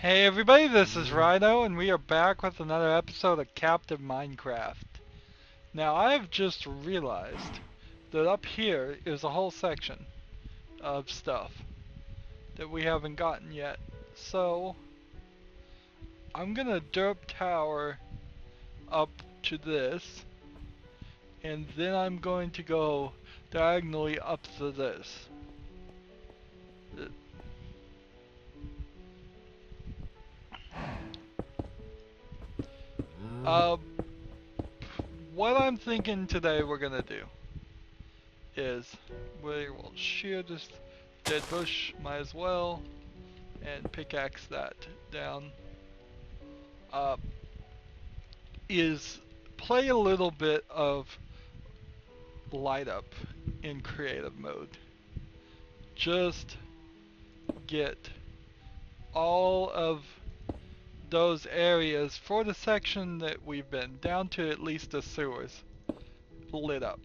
Hey everybody, this is Rydo, and we are back with another episode of Captive Minecraft. Now I have just realized that up here is a whole section of stuff that we haven't gotten yet. So I'm gonna derp tower up to this, and then I'm going to go diagonally up to this. Uh, what I'm thinking today we're gonna do is we will shear this dead bush, might as well, and pickaxe that down. Uh, is play a little bit of light up in creative mode. Just get all of those areas for the section that we've been down to at least the sewers lit up.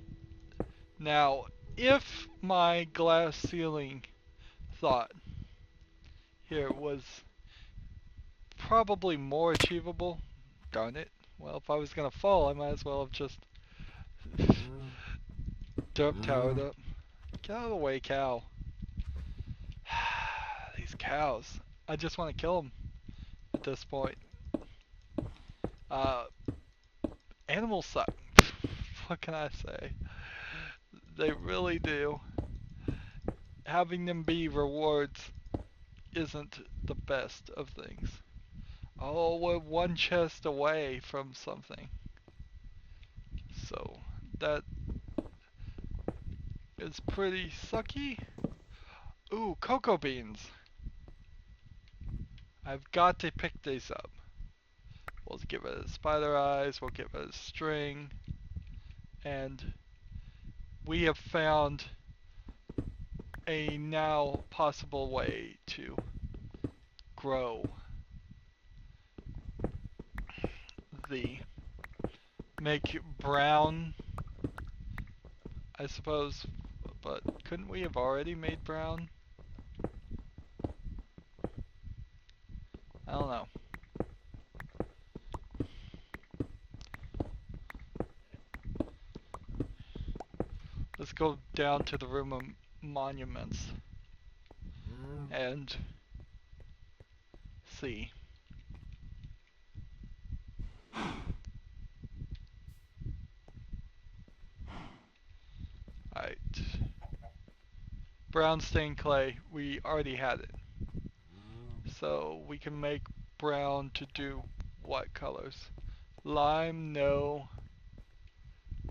Now, if my glass ceiling thought here was probably more achievable, darn it. Well, if I was gonna fall, I might as well have just derp towered up. Get out of the way, cow. These cows. I just want to kill them at this point. Uh, Animals suck. What can I say? They really do. Having them be rewards isn't the best of things. Oh, we're one chest away from something. So, that is pretty sucky. Ooh, cocoa beans. I've got to pick these up. We'll get rid of spider eyes, we'll get rid of string, and we have found a now possible way to grow the make brown, I suppose, but couldn't we have already made brown? I don't know. Let's go down to the room of monuments and see. Alright. Brown stained clay, we already had it. So we can make brown to do what colors? Lime, no.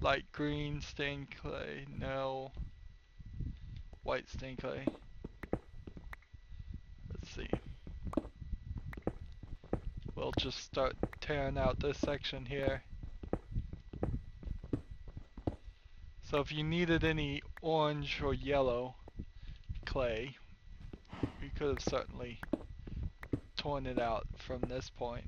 Light green stained clay, no. White stained clay. Let's see. We'll just start tearing out this section here. So if you needed any orange or yellow clay, you could have certainly torn it out from this point.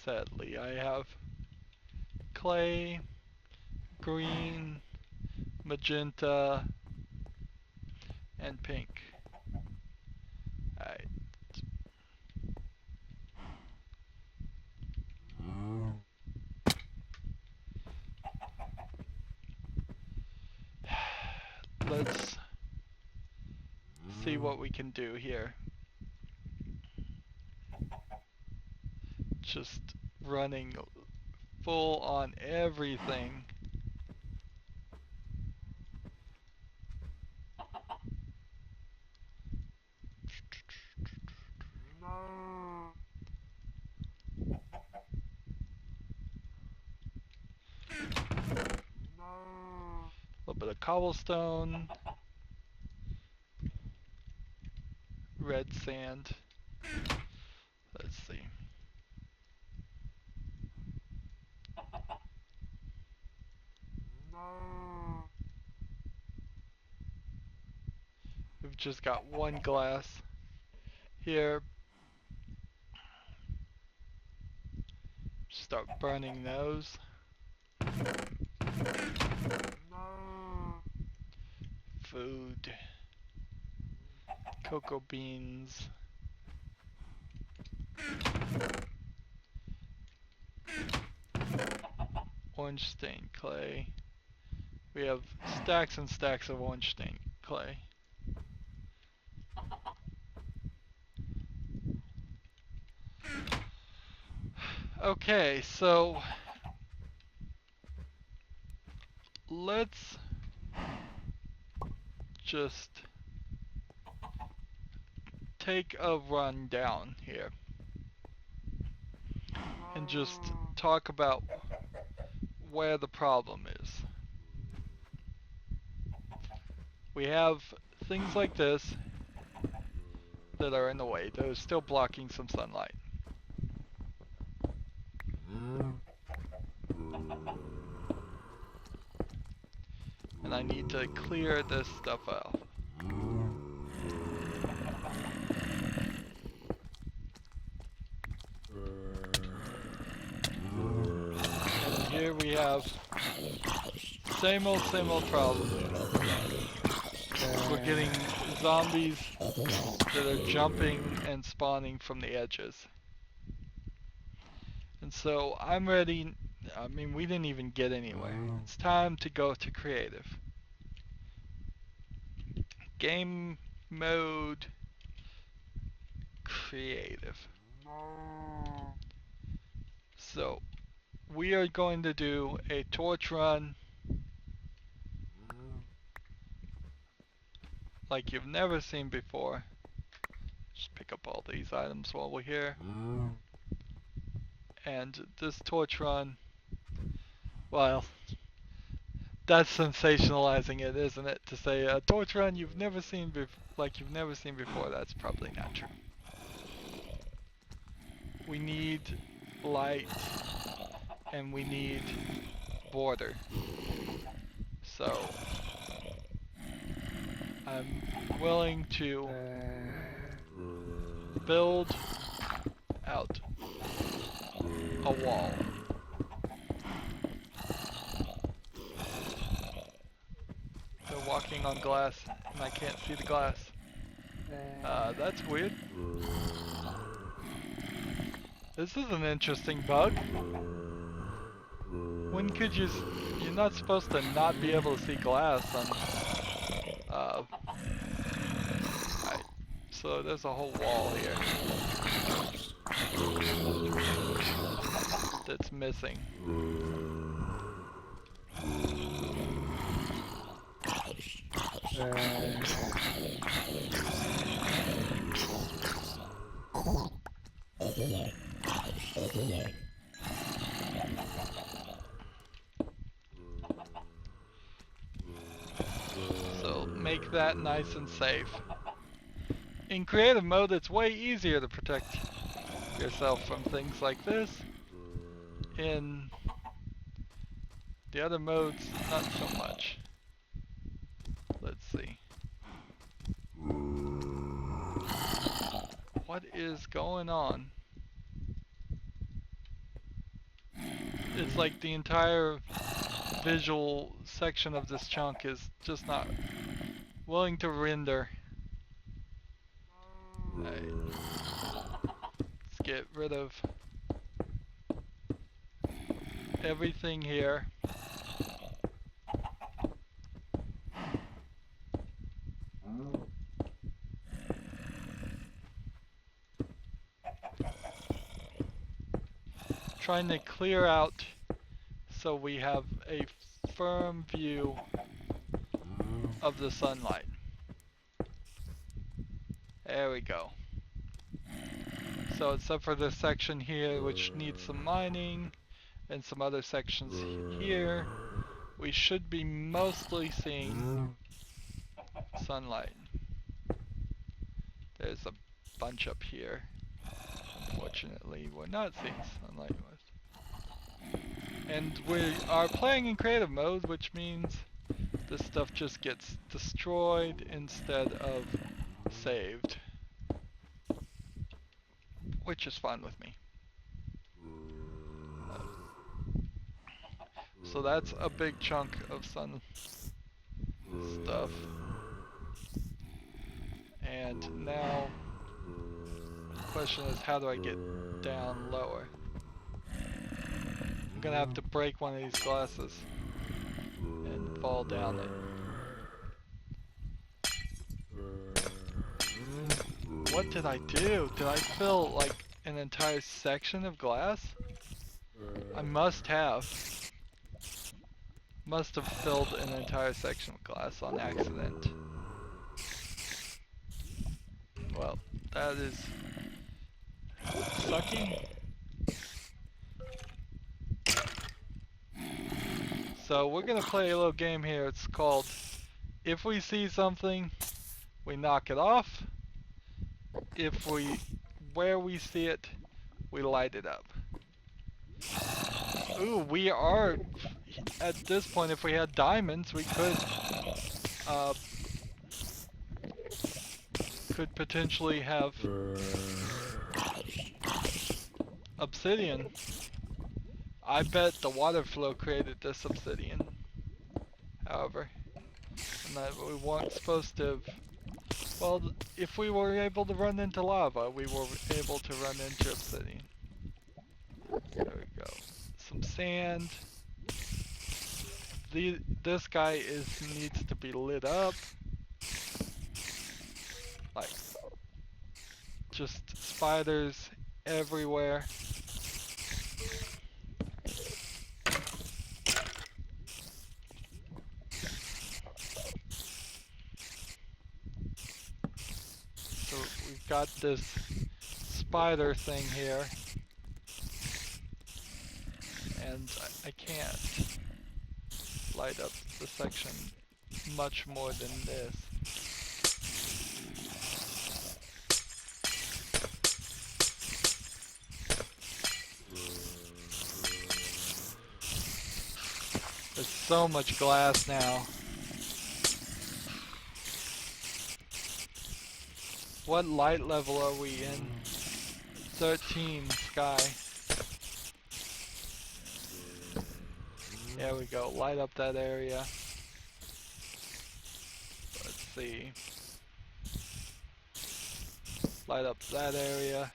Sadly, I have clay, green, magenta, and pink. Alright. Let's see what we can do here. Just running full on everything. A little bit of cobblestone, red sand. Let's see. We've just got one glass here. Start burning those. Food. Cocoa beans. Orange stained clay. We have stacks and stacks of orange stained clay. Okay, so let's just take a run down here and just talk about where the problem is. We have things like this that are in the way. They're still blocking some sunlight. And I need to clear this stuff out. And here we have same old problem. We're getting zombies that are jumping and spawning from the edges. And so I'm ready. I mean, we didn't even get anywhere. It's time to go to creative. Game mode creative. So we are going to do a torch run like you've never seen before. Just pick up all these items while we're here. And this torch run, well, that's sensationalizing it, isn't it? To say a torch run you've never seen like you've never seen before. That's probably not true. We need light and we need border. So I'm willing to build out a wall. They're walking on glass and I can't see the glass. That's weird. This is an interesting bug. When could you're not supposed to not be able to see glass on, right. So there's a whole wall here that's missing. So make that nice and safe. In creative mode, it's way easier to protect yourself from things like this. In the other modes, not so much. Let's see. What is going on? It's like the entire visual section of this chunk is just not willing to render. Right. Let's get rid of everything here. Trying to clear out so we have a firm view of the sunlight. There we go. So except for this section here, which needs some mining, and some other sections here, we should be mostly seeing sunlight. There's a bunch up here. Unfortunately, we're not seeing sunlight. And we are playing in creative mode, which means this stuff just gets destroyed instead of saved. Which is fine with me. So that's a big chunk of sun stuff. And now, the question is, how do I get down lower? I'm gonna have to break one of these glasses and fall down it. What did I do? Did I fill like an entire section of glass? I must have. Must have filled an entire section of glass on accident. Well, that is sucky. So we're gonna play a little game here. It's called, if we see something, we knock it off. Where we see it, we light it up. Ooh, we are, at this point, if we had diamonds, we could potentially have obsidian. I bet the water flow created this obsidian. However, and that we weren't supposed to have. Well, if we were able to run into lava, we were able to run into obsidian. There we go. Some sand. This guy needs to be lit up. Like, just spiders everywhere. So we've got this spider thing here. And I can't light up the section much more than this. There's so much glass now. What light level are we in? 13 sky. There we go, light up that area. Let's see. Light up that area.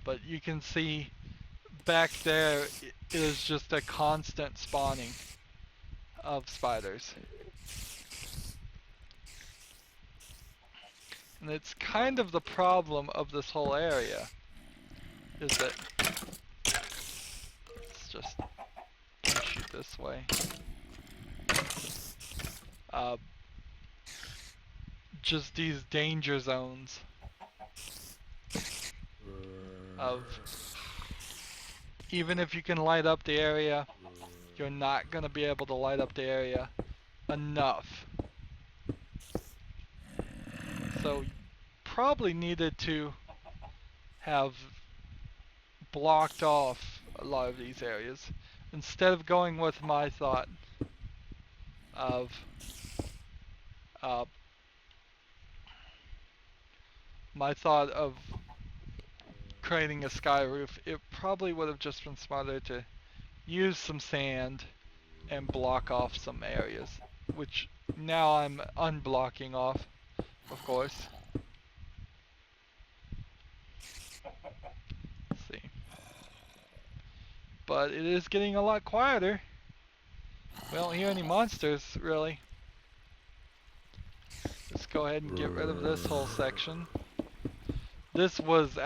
But you can see back there, it is just a constant spawning of spiders. And it's kind of the problem of this whole area, is that, let's just shoot this way. Just these danger zones of, even if you can light up the area, you're not going to be able to light up the area enough. So probably needed to have blocked off a lot of these areas instead of going with my thought of creating a sky roof. It probably would have just been smarter to use some sand and block off some areas, which now I'm unblocking off, of course. Let's see. But it is getting a lot quieter. We don't hear any monsters, really. Let's go ahead and get rid of this whole section. This was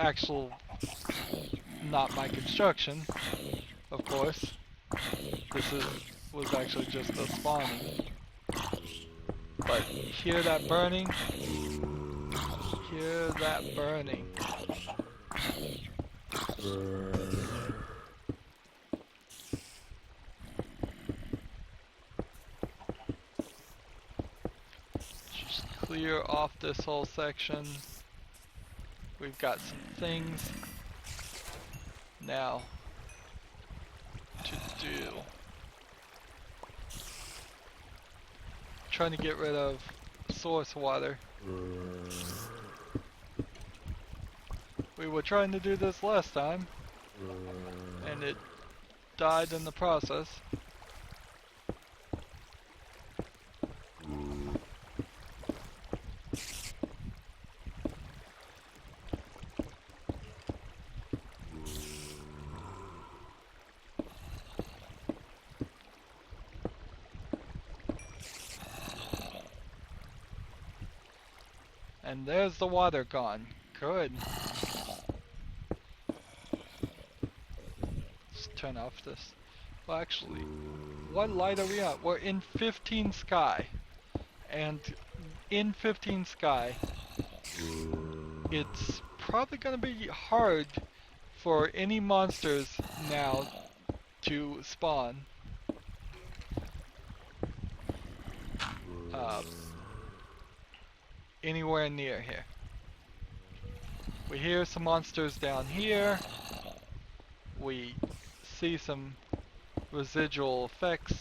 not my construction, of course. This was actually just a spawning. But hear that burning? Hear that burning. Just clear off this whole section. We've got some things now to do. Trying to get rid of source water. We were trying to do this last time, and it died in the process. And there's the water gone. Good. Let's turn off this. Well, actually, what light are we at? We're in 15 sky. And in 15 sky, it's probably going to be hard for any monsters now to spawn. Uh, Anywhere near here. We hear some monsters down here. We see some residual effects.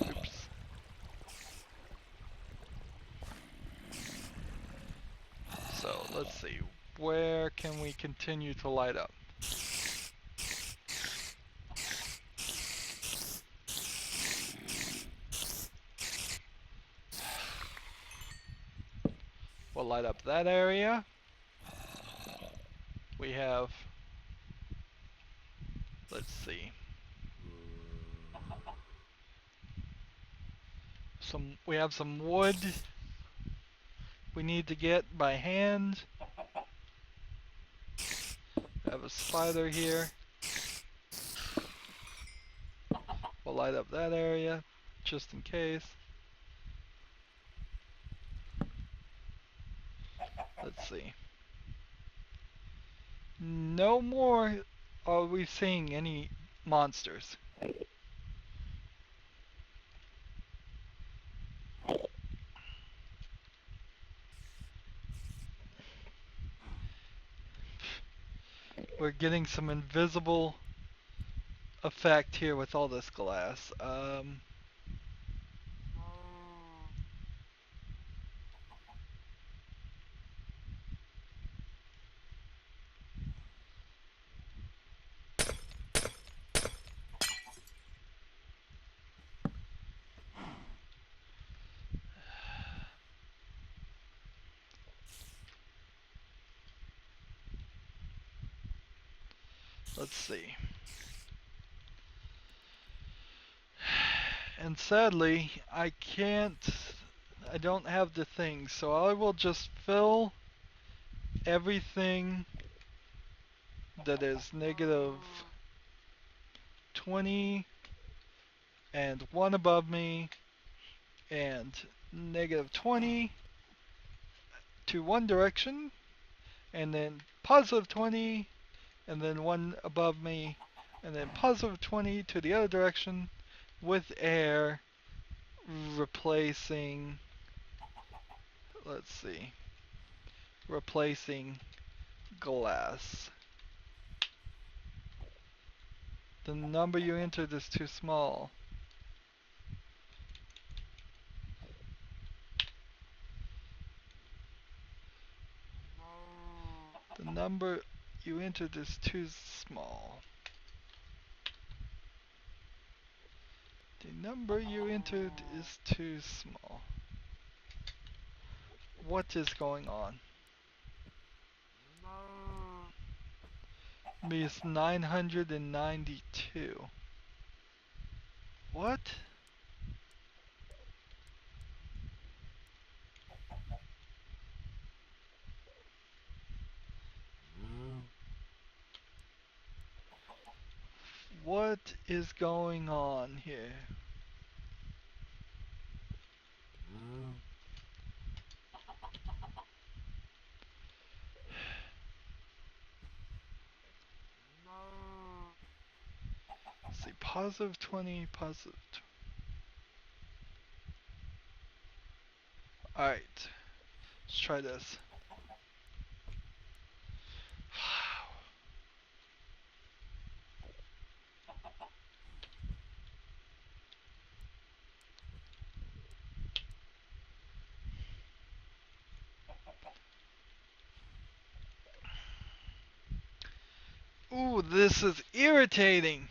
Oops. So let's see. Where can we continue to light up? We'll light up that area. We have, let's see, we have some wood we need to get by hand. We have a spider here. We'll light up that area just in case. Let's see. No more are we seeing any monsters. We're getting some invisible effect here with all this glass. Let's see. And sadly, I don't have the thing, so I will just fill everything that is negative 20 and 1 above me and negative 20 to one direction, and then positive 20 and then 1 above me, and then positive 20 to the other direction with air replacing, let's see, replacing glass. The number you entered is too small. The number you entered is too small. The number you entered is too small. What is going on? Me is 992. What? What is going on here? Let's see, positive 20, positive. Alright, let's try this. Ooh, this is irritating.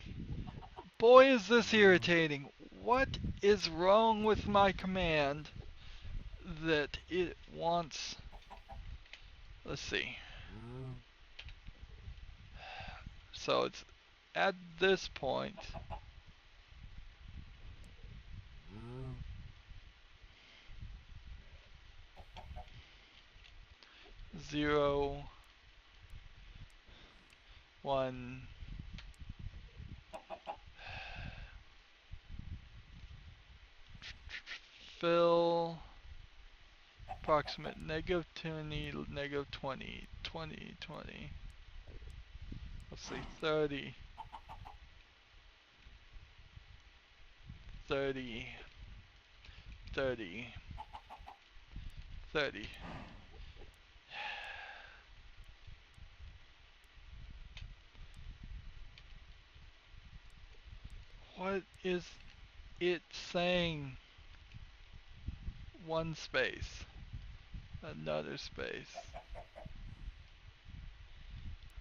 Boy, is this irritating. What is wrong with my command that it wants... Let's see. So it's at this point. 0, 1, fill, approximate negative 20, negative 20, 20, 20. Let's see, 30, 30, 30, 30. What is it saying? One space, another space,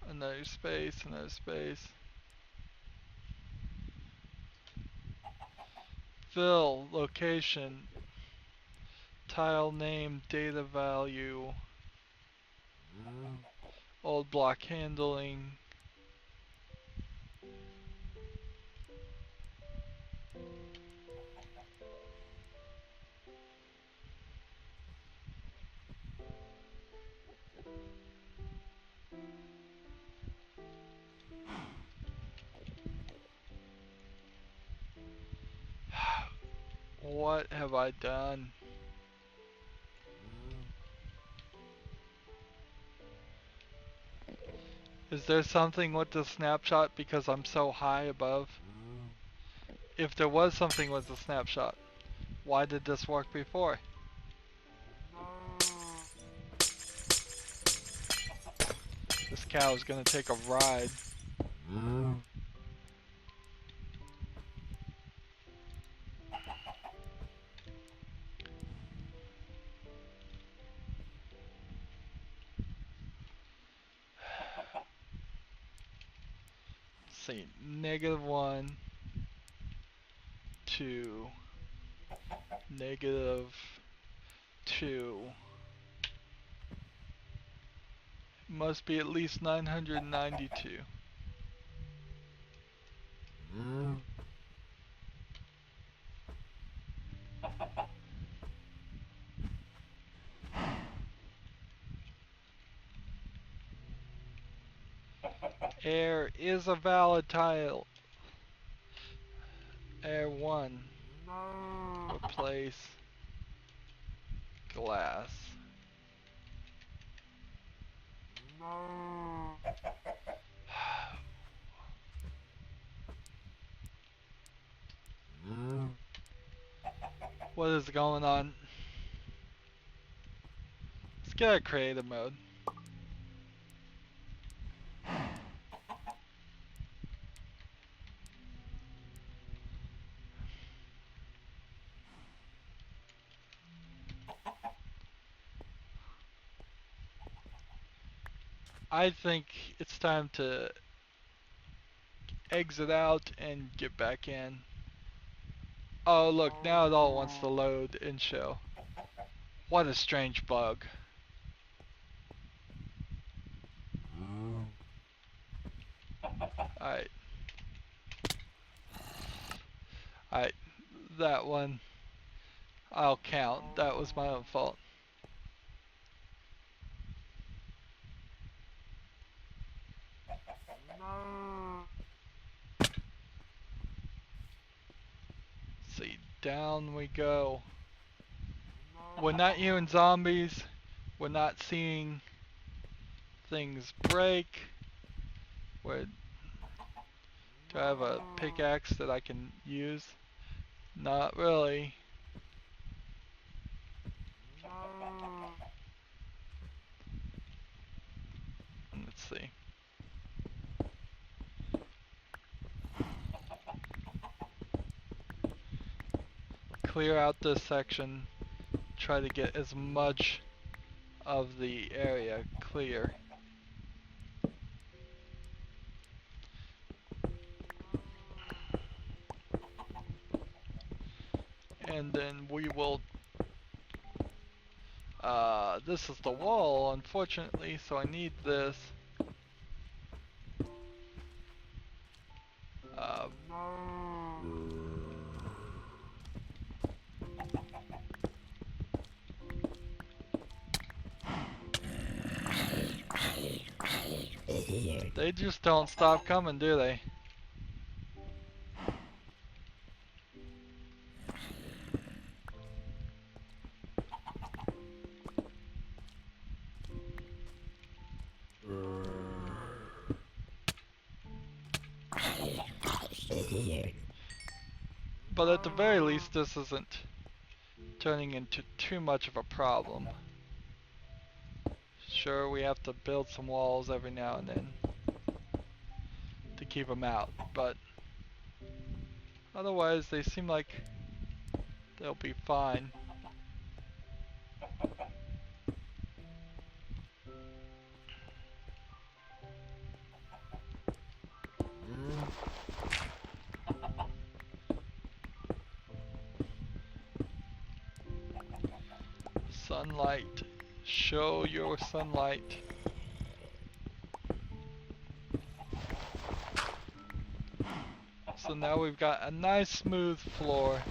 another space, another space. Fill, location, tile name, data value, old block handling. What have I done? Is there something with the snapshot because I'm so high above? If there was something with the snapshot, why did this work before? This cow is gonna take a ride. Let's see, -1, 2, -2. Must be at least 992. Air is a valid tile. Air 1. Replace glass. What is going on? Let's get a creative mode. I think it's time to exit out and get back in. Oh look, now it all wants to load and show. What a strange bug. Alright. Alright, that one I'll count. That was my own fault. See, down we go. We're not hearing zombies. We're not seeing things break. Do I have a pickaxe that I can use? Not really. Let's see. Clear out this section. Try to get as much of the area clear. and then we will, this is the wall, unfortunately, so I need this. They just don't stop coming, do they? But at the very least, this isn't turning into too much of a problem. Sure, we have to build some walls every now and then to keep them out, but otherwise they seem like they'll be fine. Sunlight. Show your sunlight. So now we've got a nice smooth floor.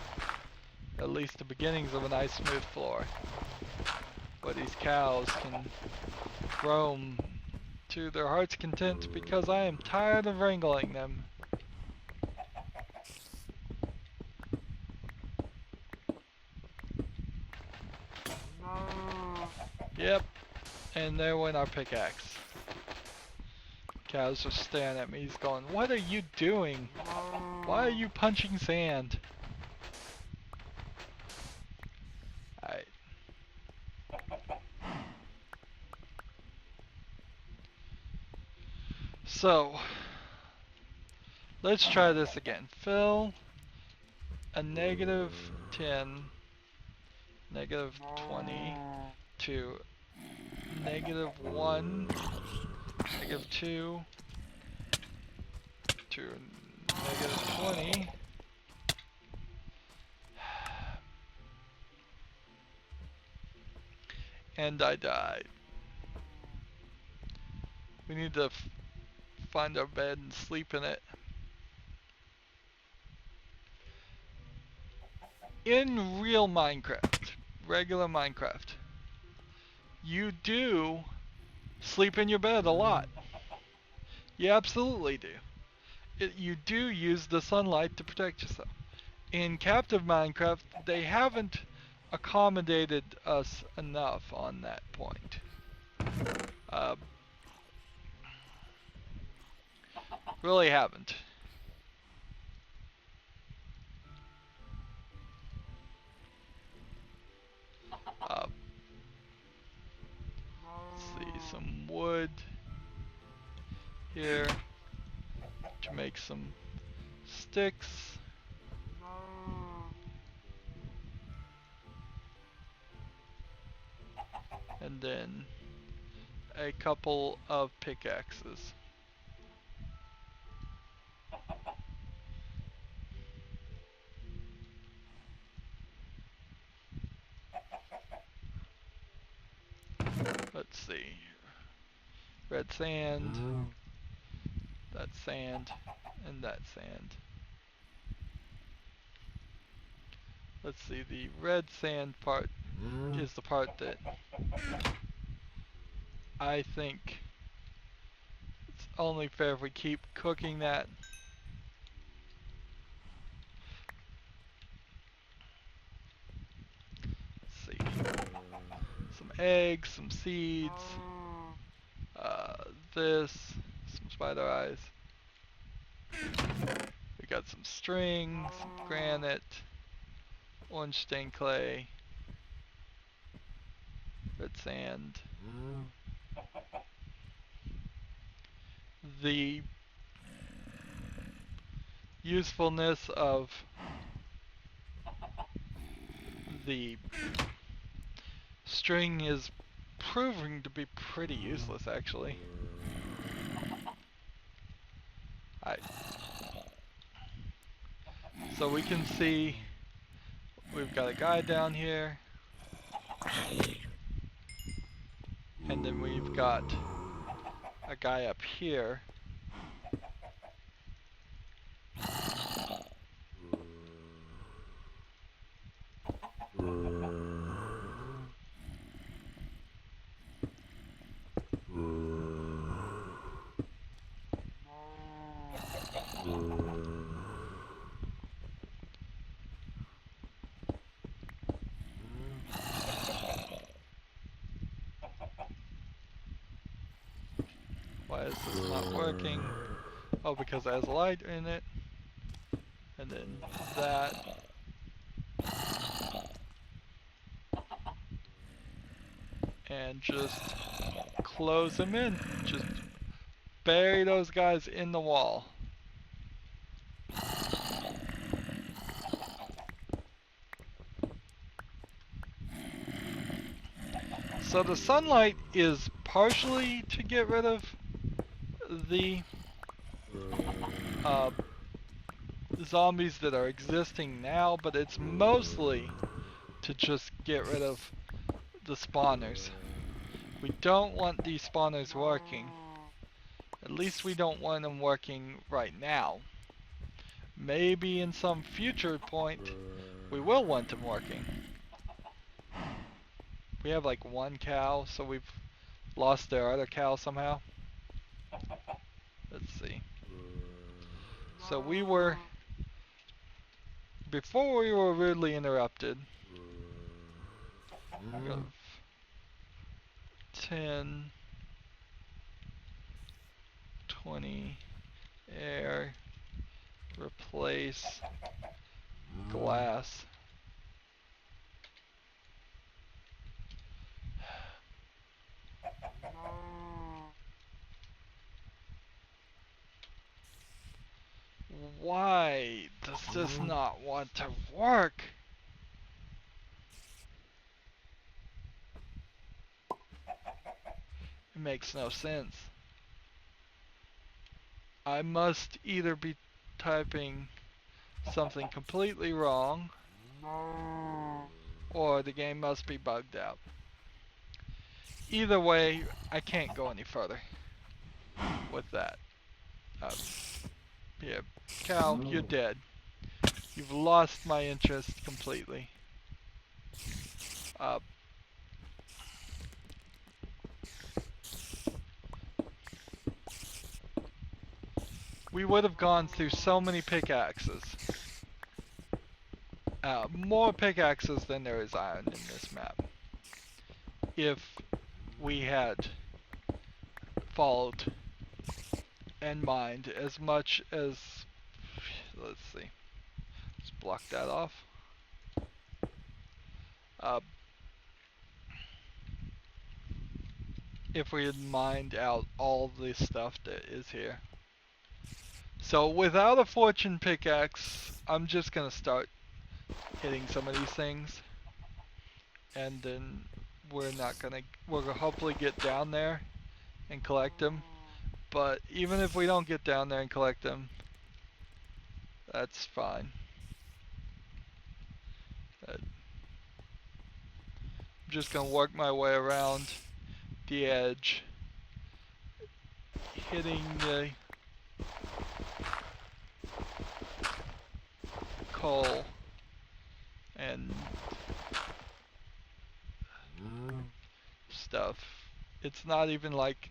At least the beginnings of a nice smooth floor. Where these cows can roam to their heart's content because I am tired of wrangling them. Yep, and there went our pickaxe. Cows just staring at me. He's going, "What are you doing? Why are you punching sand?" Alright. So, let's try this again. Fill a -10, -20 to -1, -2 to -20. And I died. We need to find our bed and sleep in it. In real Minecraft, regular Minecraft, you do sleep in your bed a lot. You absolutely do. You do use the sunlight to protect yourself. In captive Minecraft, they haven't accommodated us enough on that point. Really haven't. Let's see, some wood here to make some sticks. And then a couple of pickaxes. Let's see. Red sand, that sand, and that sand. Let's see, the red sand part is the part that I think it's only fair if we keep cooking that. Let's see. Some eggs, some seeds, this, some spider eyes. We got some string, some granite, orange stained clay, red sand. The usefulness of the string is proving to be pretty useless, actually. Alright. So we can see We've got a guy down here. And then we've got a guy up here. Why is this not working? Oh, because it has a light in it. And then that. And just close them in. Just bury those guys in the wall. So the sunlight is partially to get rid of the zombies that are existing now, but it's mostly to just get rid of the spawners. We don't want these spawners working. At least we don't want them working right now. Maybe in some future point we will want them working. We have like one cow, so we've lost their other cow somehow. Let's see. So we were, before we were rudely interrupted, 10, 20, air, replace, glass. Why does this not want to work? It makes no sense. I must either be typing something completely wrong, or the game must be bugged out. Either way, I can't go any further with that. Yeah, cow, you're dead. You've lost my interest completely. We would have gone through so many pickaxes. More pickaxes than there is iron in this map. If we had followed and mined as much as... Let's see. Let's block that off. If we had mined out all the stuff that is here. So without a fortune pickaxe, I'm just gonna start hitting some of these things, and then we're gonna hopefully get down there and collect them. But even if we don't get down there and collect them, that's fine. I'm just gonna work my way around the edge, hitting the coal and stuff. It's not even like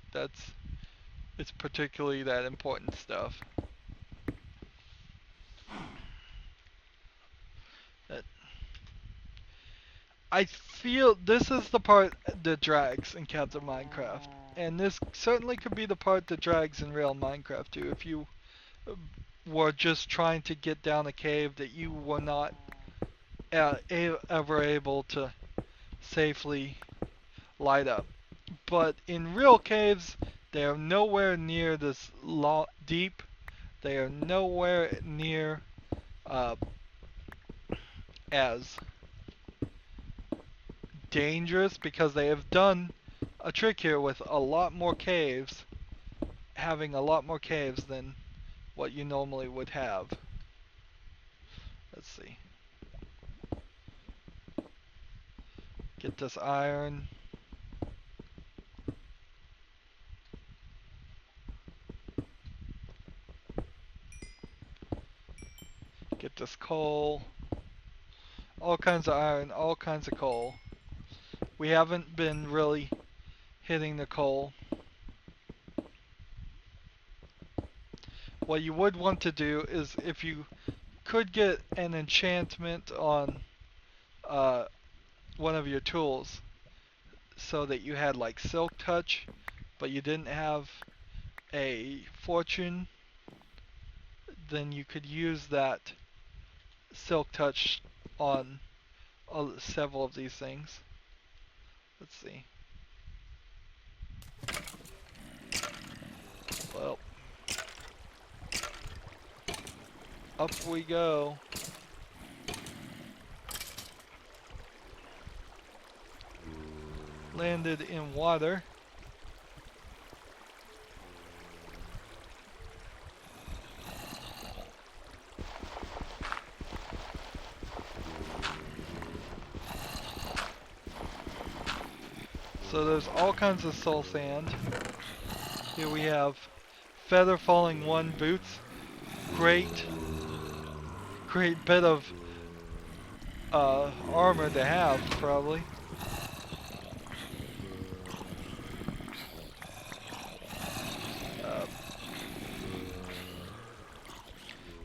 it's particularly that important stuff. I feel this is the part that drags in Captain Minecraft, and this certainly could be the part that drags in real Minecraft too. If you were just trying to get down a cave that you were not ever able to safely light up. But in real caves, they are nowhere near this deep. They are nowhere near as dangerous, because they have done a trick here with a lot more caves, having a lot more caves than what you normally would have. Let's see. Get this iron. Get this coal. All kinds of iron, all kinds of coal. We haven't been really hitting the coal. What you would want to do is, if you could get an enchantment on one of your tools, so that you had like silk touch, but you didn't have a fortune, then you could use that silk touch on several of these things. Let's see. Well, up we go. Landed in water. So there's all kinds of soul sand. Here we have feather falling 1 boots. Great bit of armor to have, probably.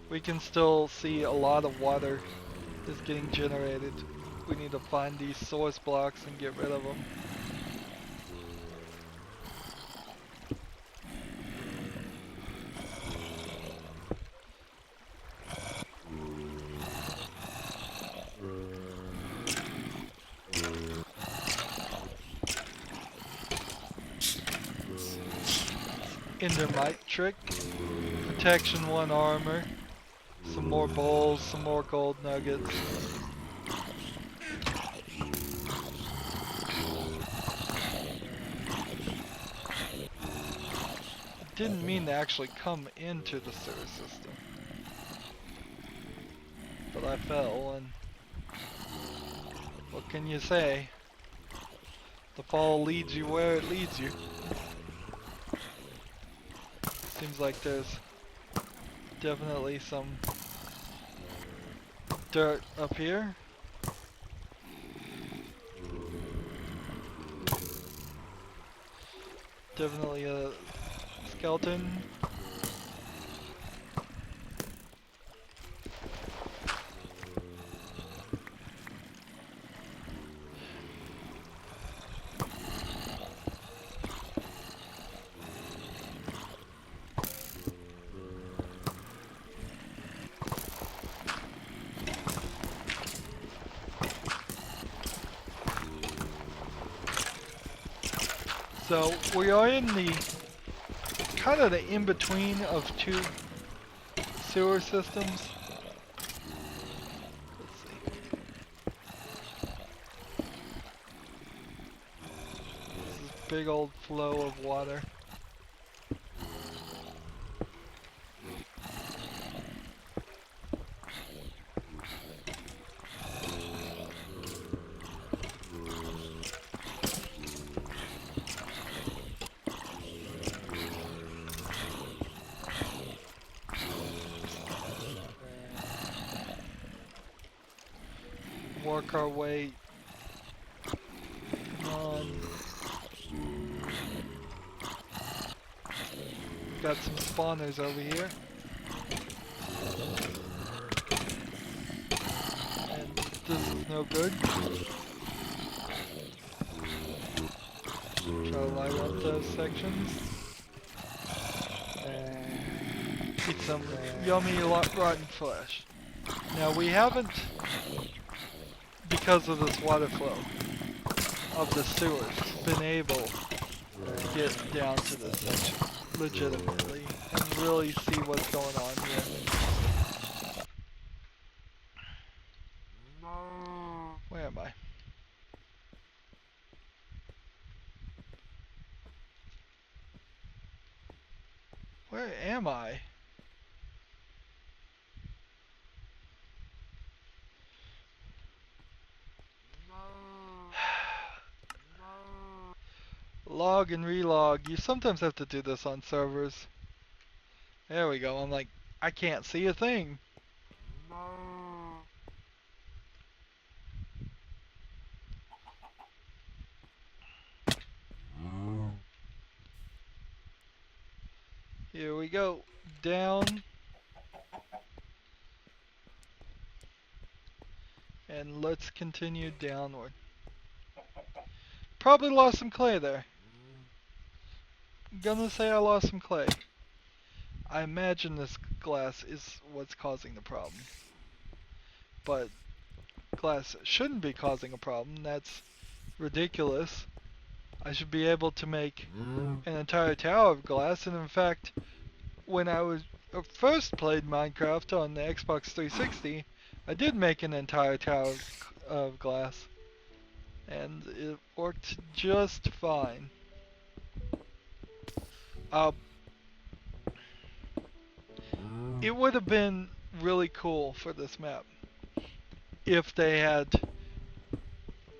We can still see a lot of water is getting generated. We need to find these source blocks and get rid of them. Endermite trick. Protection 1 armor. Some more bowls, some more gold nuggets. Didn't mean to actually come into the sewer system. But I fell, and what can you say? The fall leads you where it leads you. Seems like there's definitely some dirt up here. Definitely a skeleton. So we are in the kind of the in-between of 2 sewer systems. Let's see. This is big old flow of water. Work our way. Come on. Got some spawners over here. And this is no good. Try to light up those sections. Eat some yummy rotten flesh. Now we haven't, because of this water flow of the sewers, been able to get down to this section legitimately and really see what's going on here. Where am I? Where am I? log and relog. You sometimes have to do this on servers. There we go. I'm like, I can't see a thing. Here we go. Down. And let's continue downward. Probably lost some clay there. Gonna say I lost some clay. I imagine this glass is what's causing the problem. But glass shouldn't be causing a problem. That's ridiculous. I should be able to make an entire tower of glass, and in fact, when I was first played Minecraft on the Xbox 360, I did make an entire tower of glass, and it worked just fine. It would have been really cool for this map if they had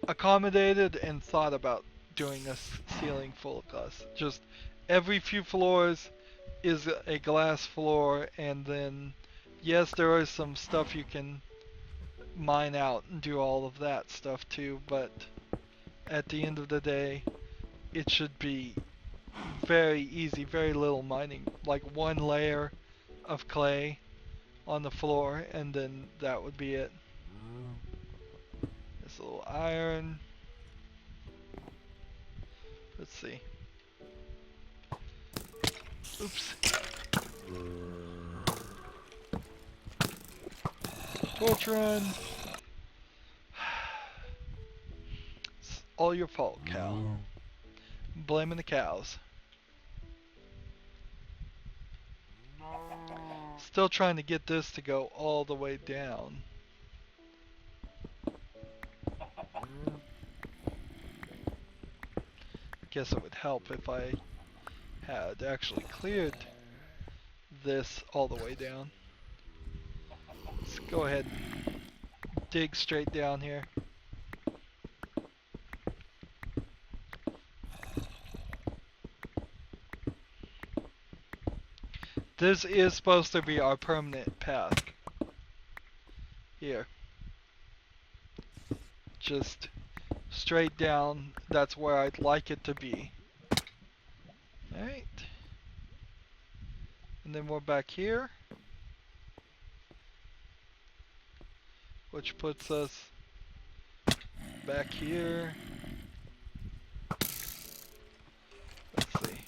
accommodated and thought about doing a ceiling full of glass. Just every few floors is a glass floor, and then yes, there is some stuff you can mine out and do all of that stuff too, but at the end of the day, it should be very easy, very little mining, like one layer of clay on the floor, and then that would be it. This little iron. Let's see. Oops. Torch run. It's all your fault, cow. Blaming the cows. Still trying to get this to go all the way down. Guess it would help if I had actually cleared this all the way down. Let's go ahead and dig straight down here. This is supposed to be our permanent path. Here. Just straight down. That's where I'd like it to be. Alright. And then we're back here. Which puts us back here. Let's see.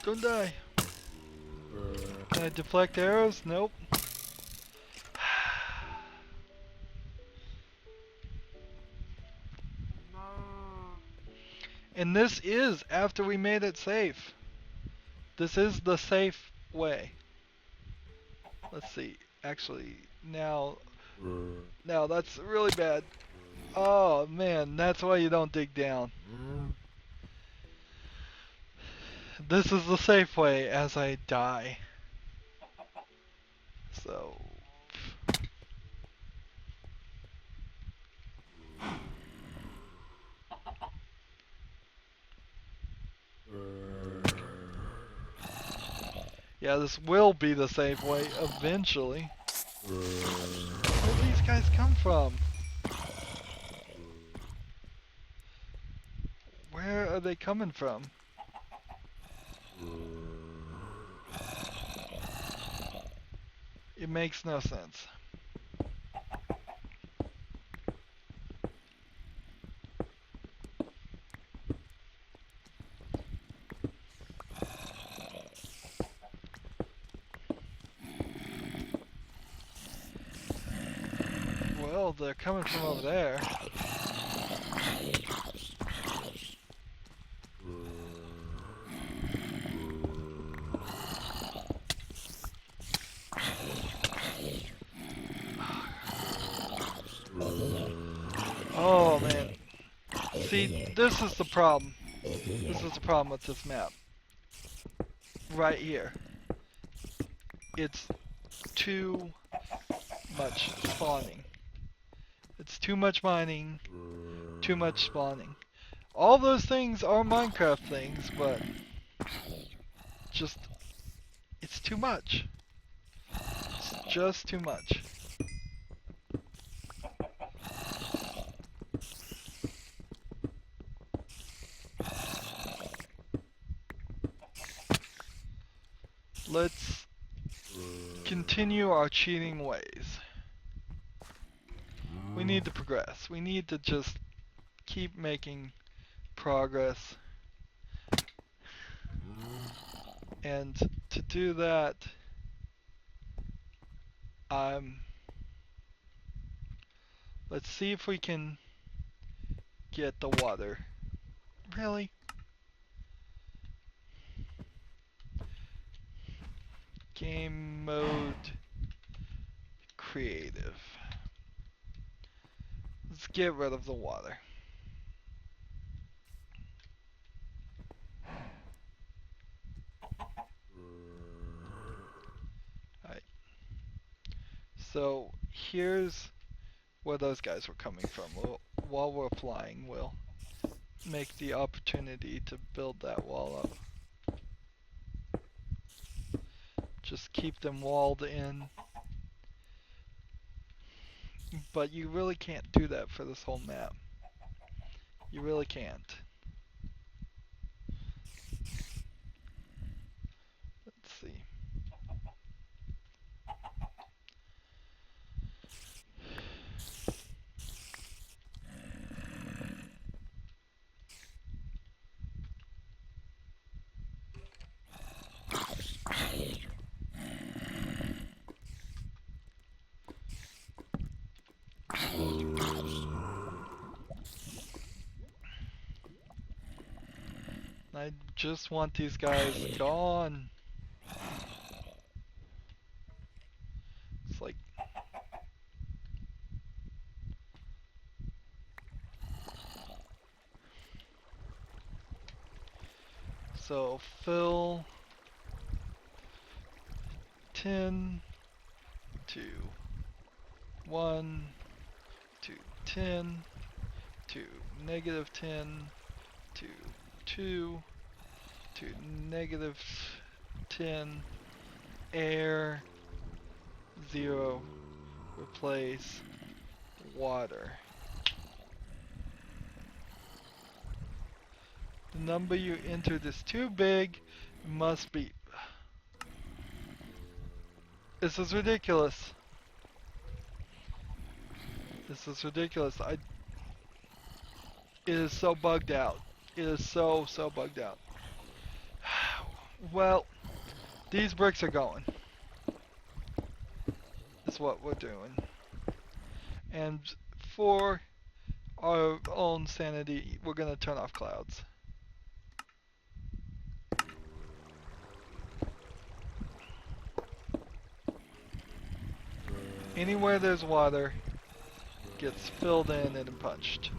Don't die. Can I deflect arrows? Nope. And this is after we made it safe. This is the safe way. Let's see. Actually, now that's really bad. Oh man, that's why you don't dig down. This is the safe way as I die. So yeah, this will be the safe way eventually. Where do these guys come from? Where are they coming from? It makes no sense. Well, they're coming from over there. Oh man. See, this is the problem. This is the problem with this map. Right here. It's too much spawning. It's too much mining, too much spawning. All those things are Minecraft things, but just, it's too much. It's just too much. Let's continue our cheating ways. We need to progress. We need to just keep making progress. And to do that, let's see if we can get the water. Really? Game mode creative. Let's get rid of the water. Alright. So here's where those guys were coming from. While we're flying, we'll make the opportunity to build that wall up. Just keep them walled in. But you really can't do that for this whole map. You really can't. Let's see. I just want these guys gone. It's like... So fill 10 to 1 to 10 to negative 10 to 2 to negative 10 air 0 replace water. The number you entered is too big. It must be. This is ridiculous. This is ridiculous. It is so bugged out. It is so bugged out. Well, these bricks are going. That's what we're doing. And for our own sanity, we're gonna turn off clouds. Anywhere there's water gets filled in and punched.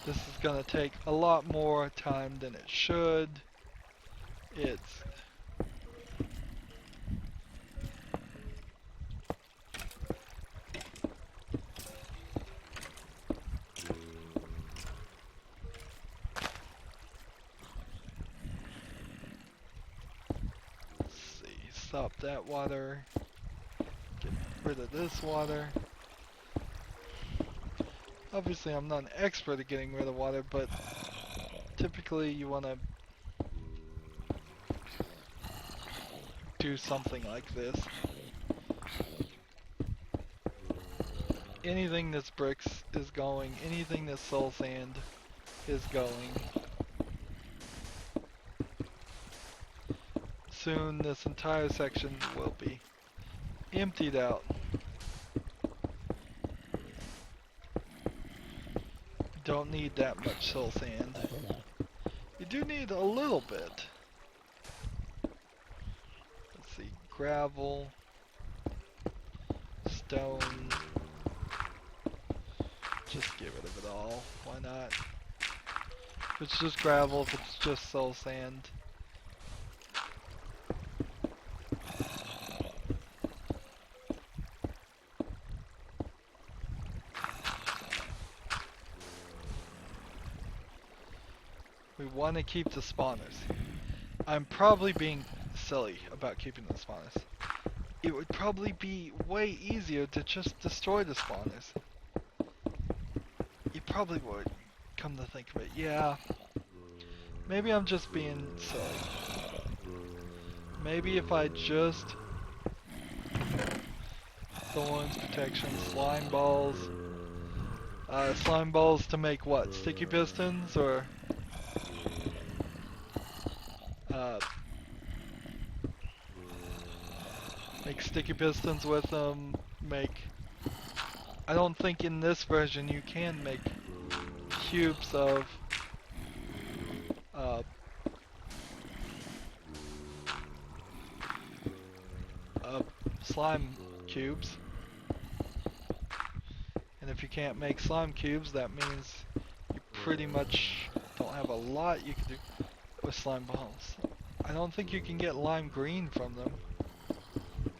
This is gonna take a lot more time than it should. It's stop that water, get rid of this water. Obviously I'm not an expert at getting rid of water, but typically you want to do something like this. Anything that's bricks is going, anything that's soul sand is going. Soon this entire section will be emptied out. Don't need that much soul sand. You do need a little bit. Let's see, gravel, stone. Just get rid of it all. Why not? If it's just gravel, if it's just soul sand. We want to keep the spawners. I'm probably being silly about keeping the spawners. It would probably be way easier to just destroy the spawners. It probably would, come to think of it. Yeah. Maybe I'm just being silly. Maybe if I just... Thorns, protection, slime balls. Slime balls to make what? Sticky pistons, or... make sticky pistons with them, I don't think in this version you can make cubes of slime cubes. And if you can't make slime cubes, that means you pretty much don't have a lot you can do with slime balls. I don't think you can get lime green from them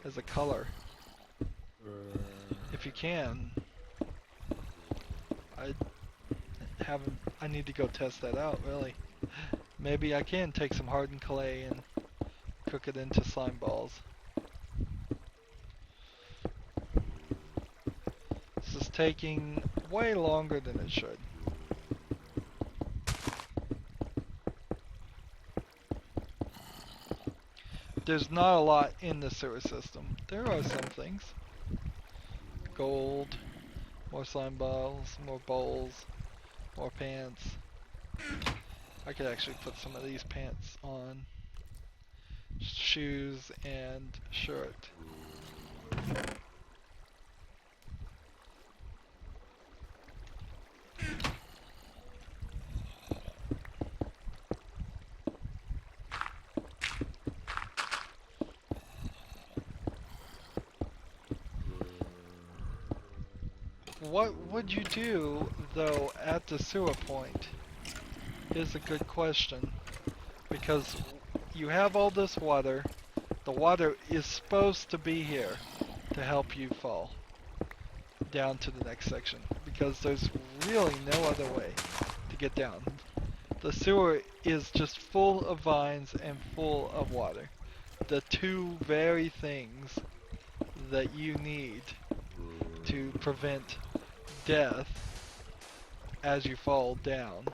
as a color. If you can, I need to go test that out, really. Maybe I can take some hardened clay and cook it into slime balls. This is taking way longer than it should. There's not a lot in the sewer system. There are some things. Gold, more slime balls, more bowls, more pants. I could actually put some of these pants on. Shoes and shirt. What would you do, though, at the sewer point? Is a good question. Because you have all this water. The water is supposed to be here to help you fall down to the next section. Because there's really no other way to get down. The sewer is just full of vines and full of water. The two very things that you need to prevent death as you fall down.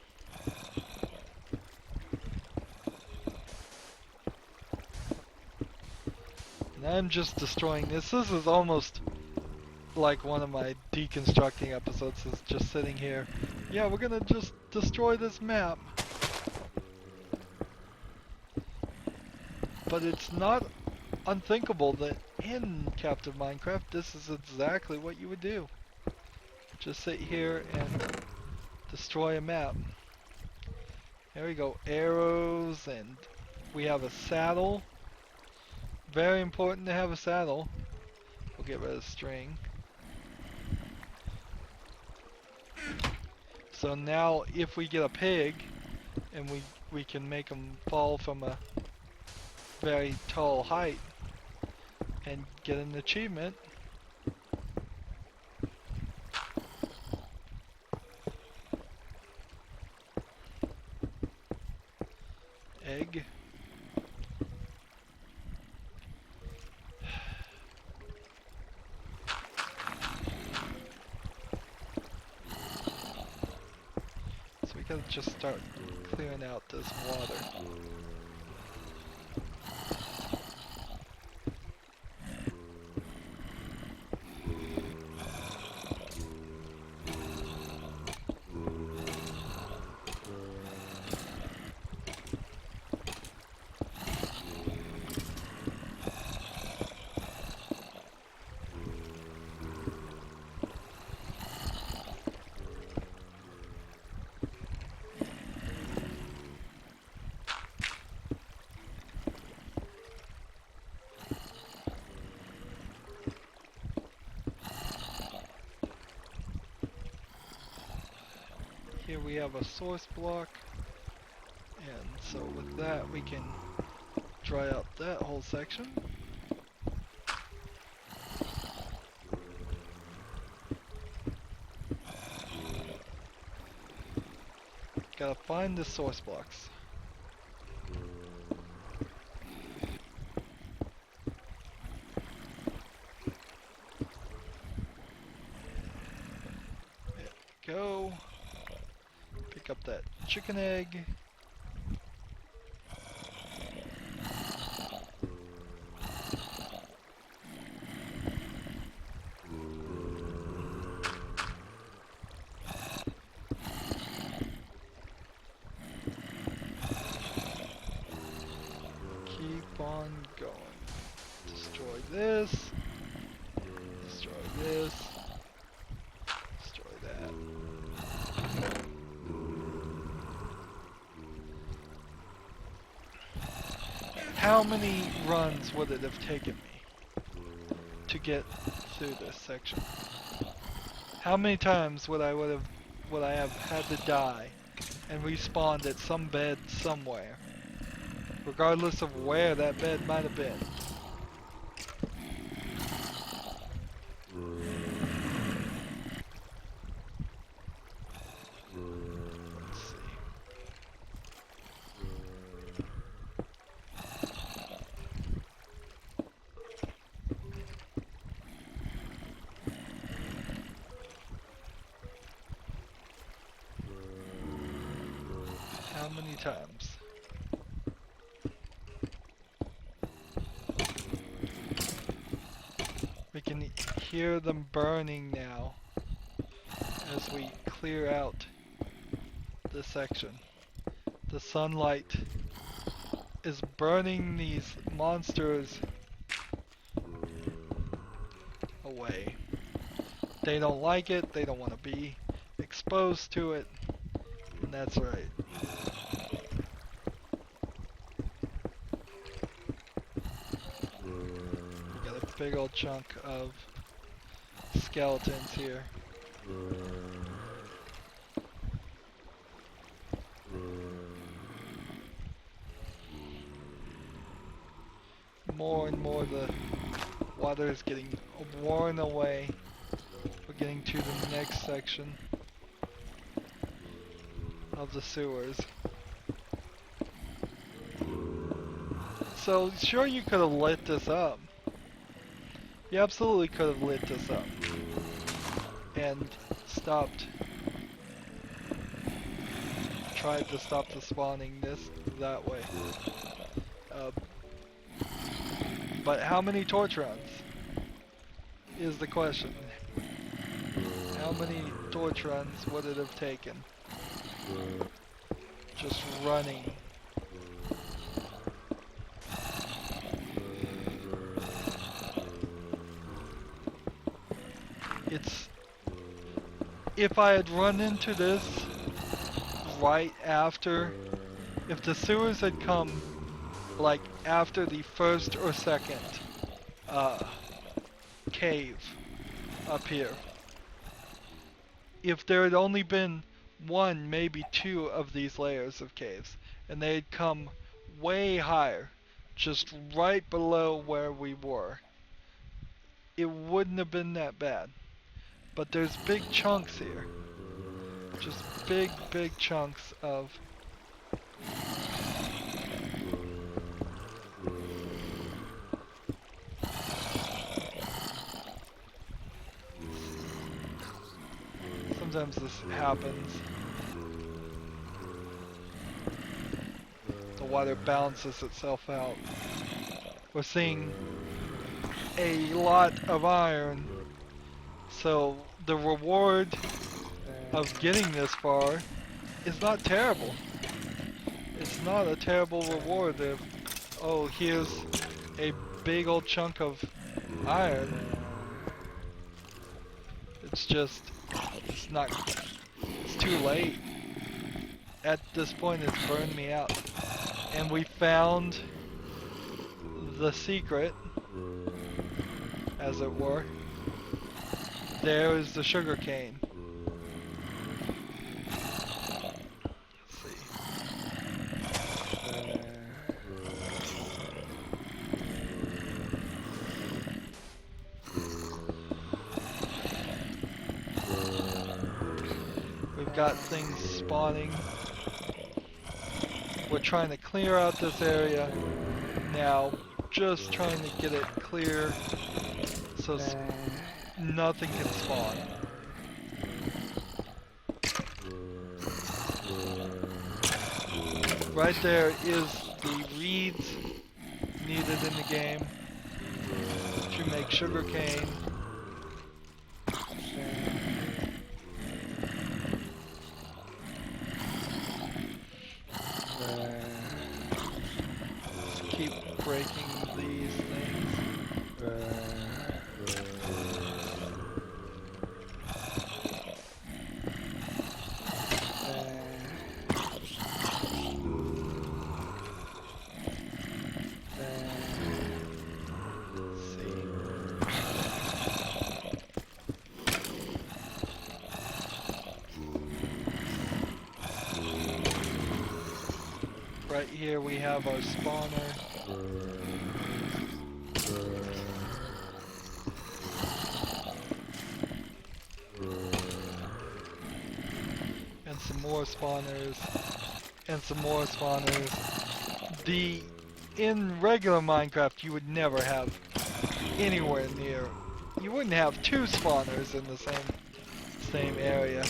And I'm just destroying this. This is almost like one of my deconstructing episodes, is just sitting here. Yeah, we're gonna just destroy this map. But it's not unthinkable that in Captive Minecraft, this is exactly what you would do. Just sit here and destroy a map. There we go, arrows, and we have a saddle. Very important to have a saddle. We'll get rid of the string. So now if we get a pig, and we can make them fall from a very tall height and get an achievement. Egg. So we gotta just start clearing out this water. here we have a source block, and so with that we can dry out that whole section. Gotta find the source blocks. There we go. Pick up that chicken egg. Keep on going. Destroy this. Destroy this. Destroy that. How many runs would it have taken me to get through this section? How many times would I have had to die and respawned at some bed somewhere, regardless of where that bed might have been? Let's see. How many times? We can hear them burning now as we clear out this section. The sunlight is burning these monsters away. They don't like it, they don't want to be exposed to it, and that's right. We got a big old chunk of skeletons here. More and more the water is getting worn away. We're getting to the next section of the sewers. So sure, you could have lit this up. You absolutely could have lit this up and tried to stop the spawning that way. But how many torch runs is the question. How many torch runs would it have taken? Just running. If I had run into this right after, if the sewers had come like after the first or second cave up here, if there had only been one, maybe two of these layers of caves, and they had come way higher, just right below where we were, it wouldn't have been that bad. But there's big chunks here. Just big chunks of sometimes this happens. The water balances itself out. We're seeing a lot of iron. So the reward of getting this far is not terrible. It's not a terrible reward of, oh, here's a big old chunk of iron. It's just, it's too late. At this point it's burned me out. And we found the secret, as it were. There is the sugar cane. got things spawning. We're trying to clear out this area now, just trying to get it clear so nothing can spawn. Right there is the reeds needed in the game to make sugarcane. Just keep breaking these things. Right here we have our spawner. And some more spawners. And some more spawners. In regular Minecraft you would never have anywhere near. You wouldn't have two spawners in the same area.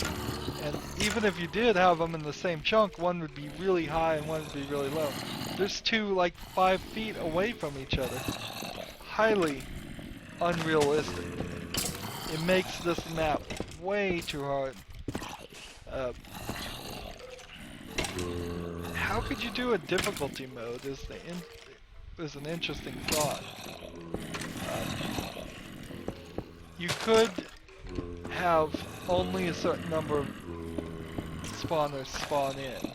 And even if you did have them in the same chunk, one would be really high and one would be really low. There's two like 5 feet away from each other. Highly unrealistic. It makes this map way too hard. How could you do a difficulty mode is an interesting thought. You could have only a certain number of spawners spawn in.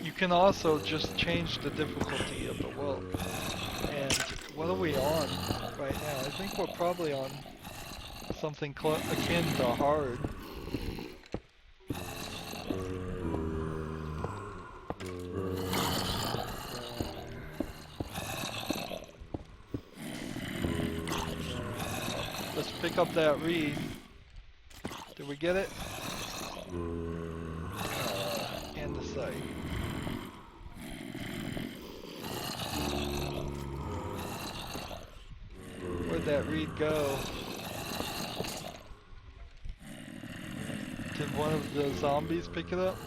You can also just change the difficulty of the world. And what are we on right now? I think we're probably on something akin to hard. Let's pick up that reed. Did we get it? And the site. Where'd that reed go? Did one of the zombies pick it up?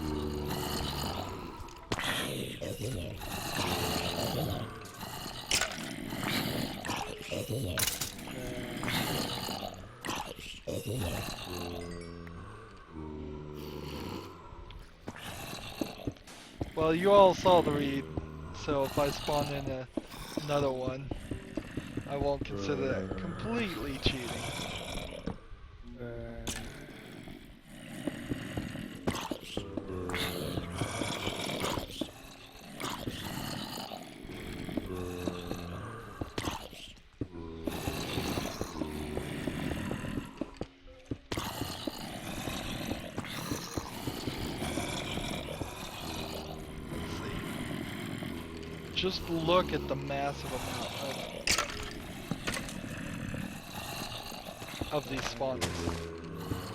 Well, you all saw the reed, so if I spawn in another one, I won't consider that completely cheating. Just look at the massive amount of these spawners.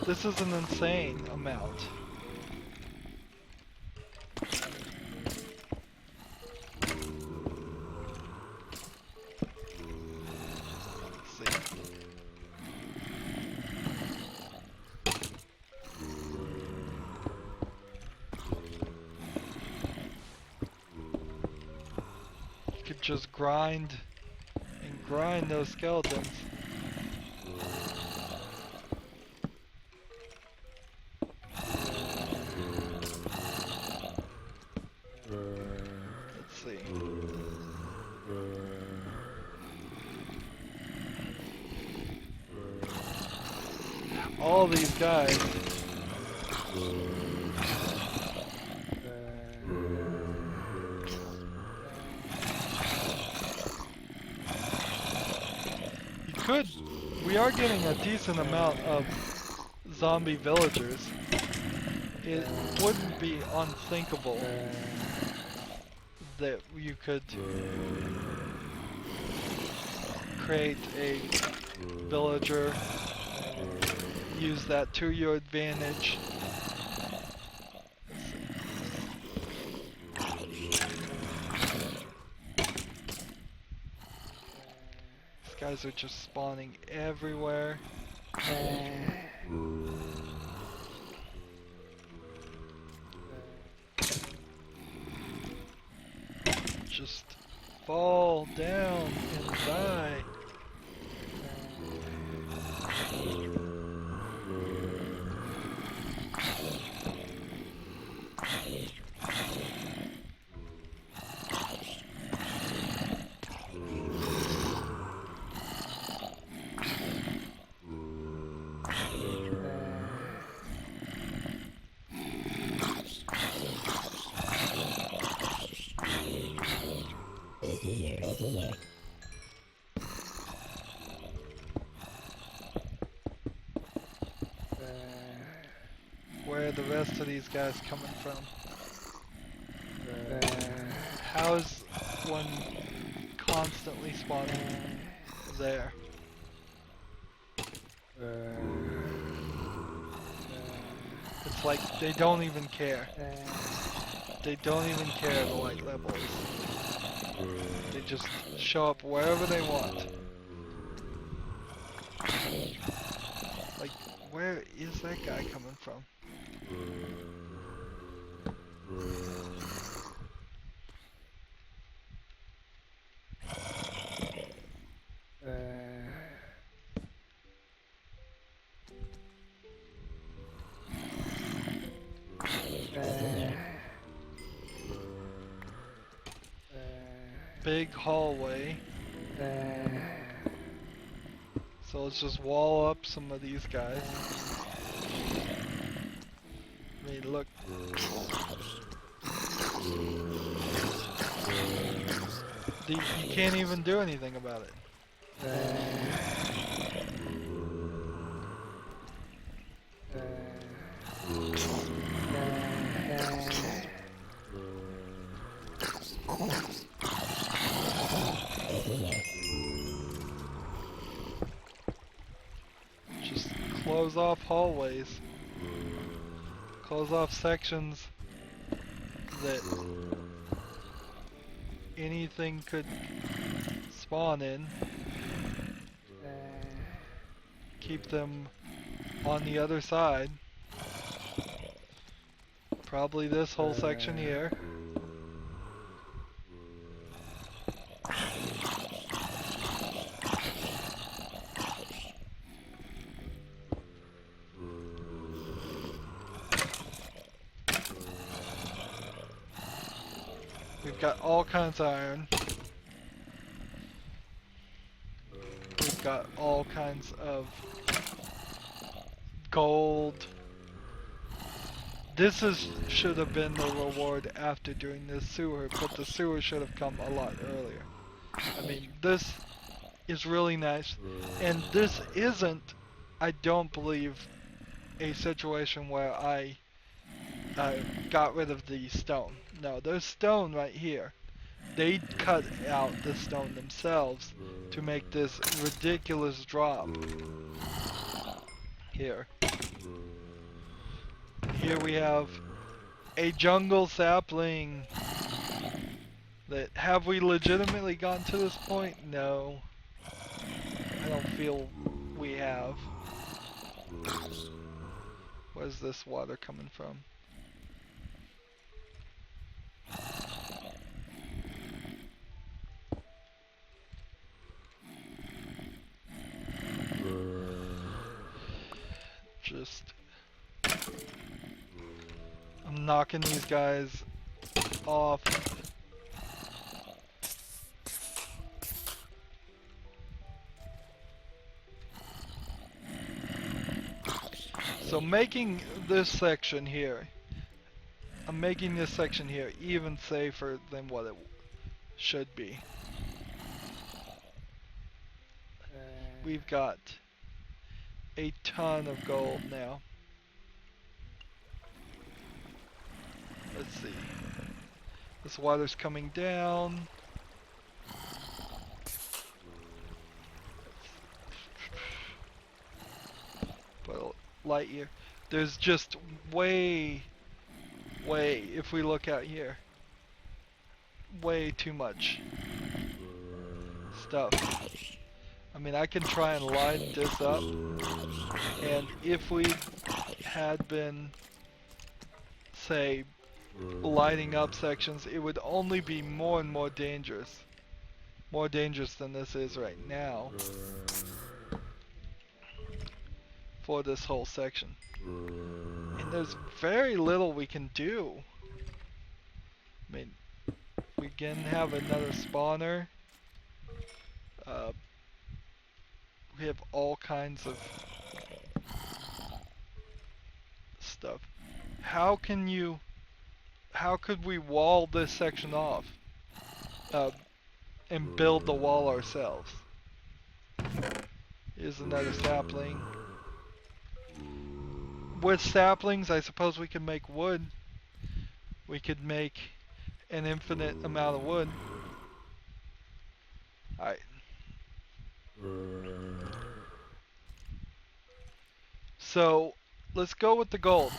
This is an insane amount. Let's see. Could just grind and grind those skeletons. Let's see. All these guys. We are getting a decent amount of zombie villagers. It wouldn't be unthinkable that you could create a villager, use that to your advantage, Guys are just spawning everywhere. Just fall down and die. Where are the rest of these guys coming from? How's one constantly spawning there? It's like they don't even care. They don't even care the light levels. They just show up wherever they want. Like, where is that guy coming from? Big hallway. So let's just wall up some of these guys. I mean, look. You can't even do anything about it. Just close off hallways. Close off sections that anything could spawn in. Keep them on the other side. Probably this whole section here. We've got all kinds of iron. We've got all kinds of gold. This should have been the reward after doing this sewer, but the sewer should have come a lot earlier. I mean, this is really nice, and this isn't, I don't believe, a situation where I got rid of the stone. No, there's stone right here. They cut out the stone themselves to make this ridiculous drop. Here. Here we have a jungle sapling. Have we legitimately gotten to this point? No. I don't feel we have. Where's this water coming from? Just... I'm knocking these guys off. So making this section here, I'm making this section here even safer than what it should be. We've got a ton of gold now. Let's see. This water's coming down. But light year. There's just way, if we look out here, way too much stuff. I mean, I can try and line this up, and if we had been, say, lining up sections, it would only be more and more dangerous. More dangerous than this is right now for this whole section. And there's very little we can do. I mean, we can have another spawner. We have all kinds of stuff. How could we wall this section off? And build the wall ourselves. Here's another sapling. With saplings, I suppose we could make wood. We could make an infinite amount of wood. Alright. So, let's go with the gold.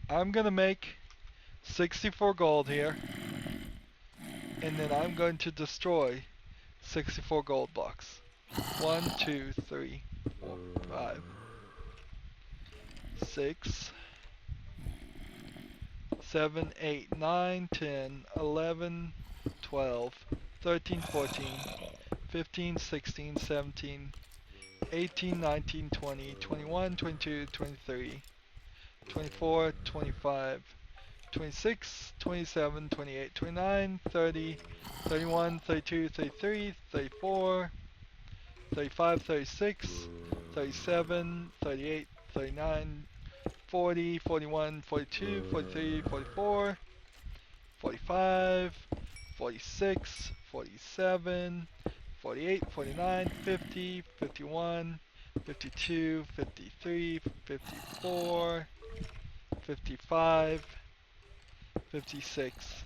I'm gonna make 64 gold here. And then I'm going to destroy 64 gold blocks. 1, 2, 3, 4, 5, 6, 7, 8, 9, 10, 11, 12, 13, 14, 15, 16, 17, 18, 19, 20, 21, 22, 23, 24, 25, 26, 27, 28, 29, 30, 31, 32, 33, 34, 35, 36, 37, 38, 39, 40, 41, 42, 43, 44, 45, 46, 47, 48, 49, 50, 51, 52, 53, 54, 55, 56,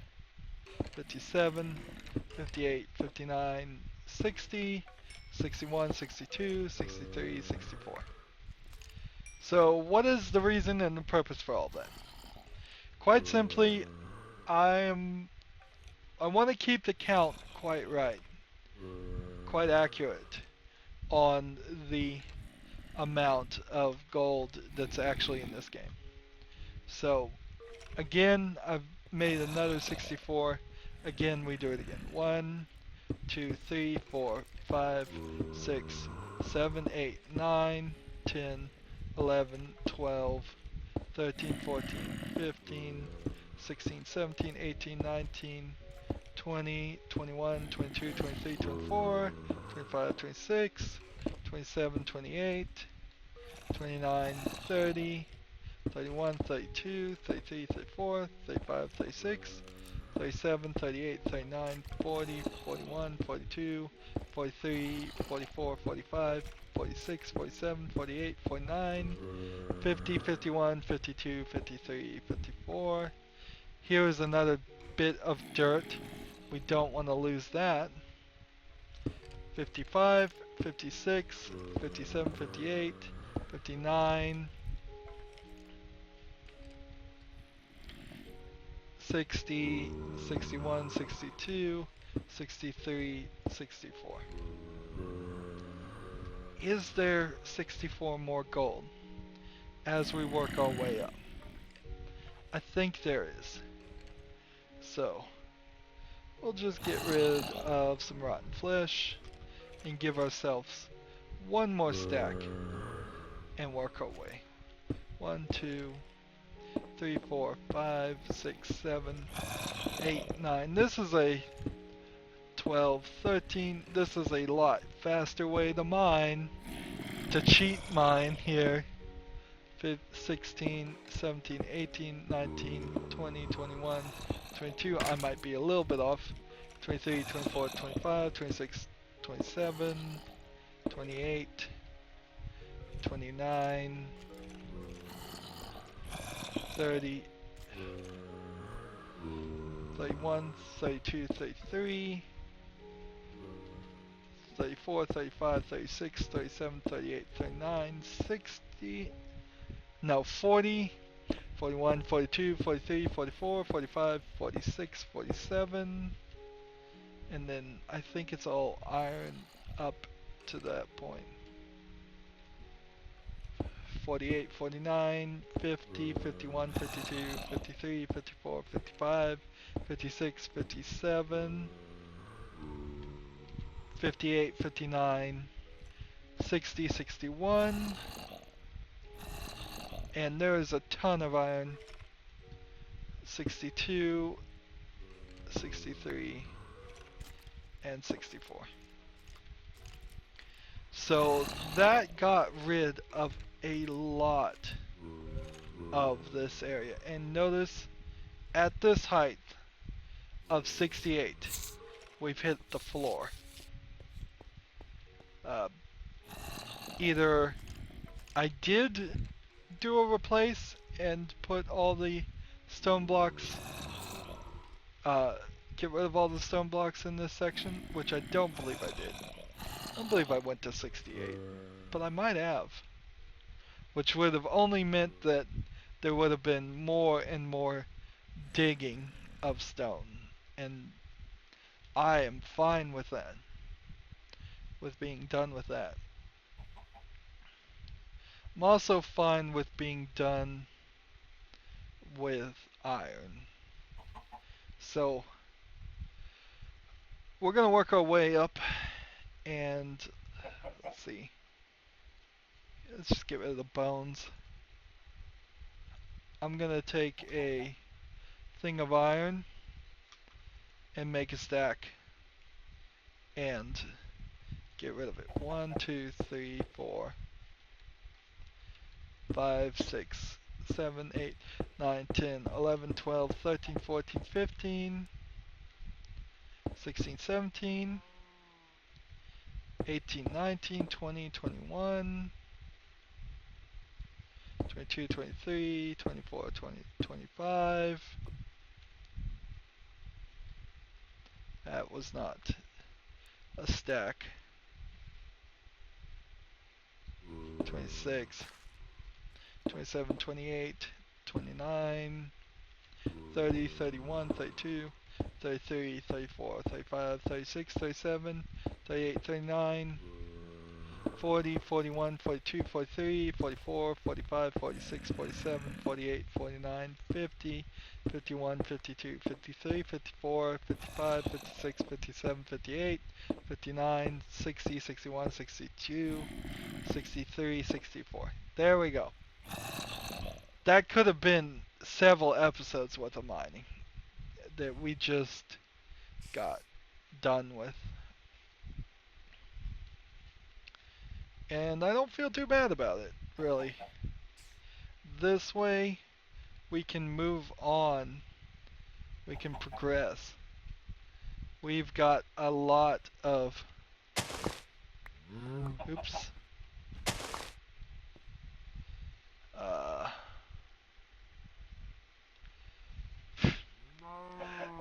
57, 58, 59, 60, 61, 62, 63, 64. So what is the reason and the purpose for all that? Quite simply, I want to keep the count quite right, quite accurate on the amount of gold that's actually in this game. So again, I've made another 64. Again, we do it again. 1, 2, 3, 4, 5, 6, 7, 8, 9, 10, 11, 12, 13, 14, 15, 16, 17, 18, 19, 20, 21, 22, 23, 24, 25, 26, 27, 28, 29, 30, 31, 32, 33, 34, 35, 36, 37, 38, 39, 40, 41, 42, 43, 44, 45, 46, 47, 48, 49, 50, 51, 52, 53, 54. Here is another bit of dirt. We don't want to lose that. 55, 56, 57, 58, 59, 60, 61, 62, 63, 64. Is there 64 more gold as we work our way up? I think there is. So, we'll just get rid of some rotten flesh and give ourselves one more stack and work our way. 1, 2, 3, 4, 5, 6, 7, 8, 9. This is a 12, 13. This is a lot faster way to mine, to cheat mine here. 16, 17, 18, 19, 20, 21, 22. I might be a little bit off. 23, 24, 25, 26, 27, 28, 29, 30, 31, 32, 33, 34, 35, 36, 37, 38, 39, 60, no, 40, 41, 42, 43, 44, 45, 46, 47, And then I think it's all iron up to that point. 48, 49, 50, 51, 52, 53, 54, 55, 56, 57, 58, 59, 60, 61, and there is a ton of iron. 62, 63, and 64. So that got rid of a lot of this area. And notice at this height of 68, we've hit the floor. Either I did do a replace and put all the stone blocks, get rid of all the stone blocks in this section, which I don't believe I did. I don't believe I went to 68, but I might have. Which would have only meant that there would have been more and more digging of stone. And I am fine with that. With being done with that. I'm also fine with being done with iron. So we're going to work our way up and let's see. Let's just get rid of the bones. I'm going to take a thing of iron and make a stack and get rid of it. 1, 2, 3, 4, 5, 6, 7, 8, 9, 10, 11, 12, 13, 14, 15, 16, 17, 18, 19, 20, 21, 22, 23, 24, 20, 25. That was not a stack. 26, 27, 28, 29, 30, 31, 32, 33, 34, 35, 36, 37, 38, 39, 40, 41, 42, 43, 44, 45, 46, 47, 48, 49, 50, 51, 52, 53, 54, 55, 56, 57, 58, 59, 60, 61, 62, 63, 64. There we go. That could have been several episodes worth of mining that we just got done with. And I don't feel too bad about it, really. This way, we can move on. We can progress. We've got a lot of... Oops.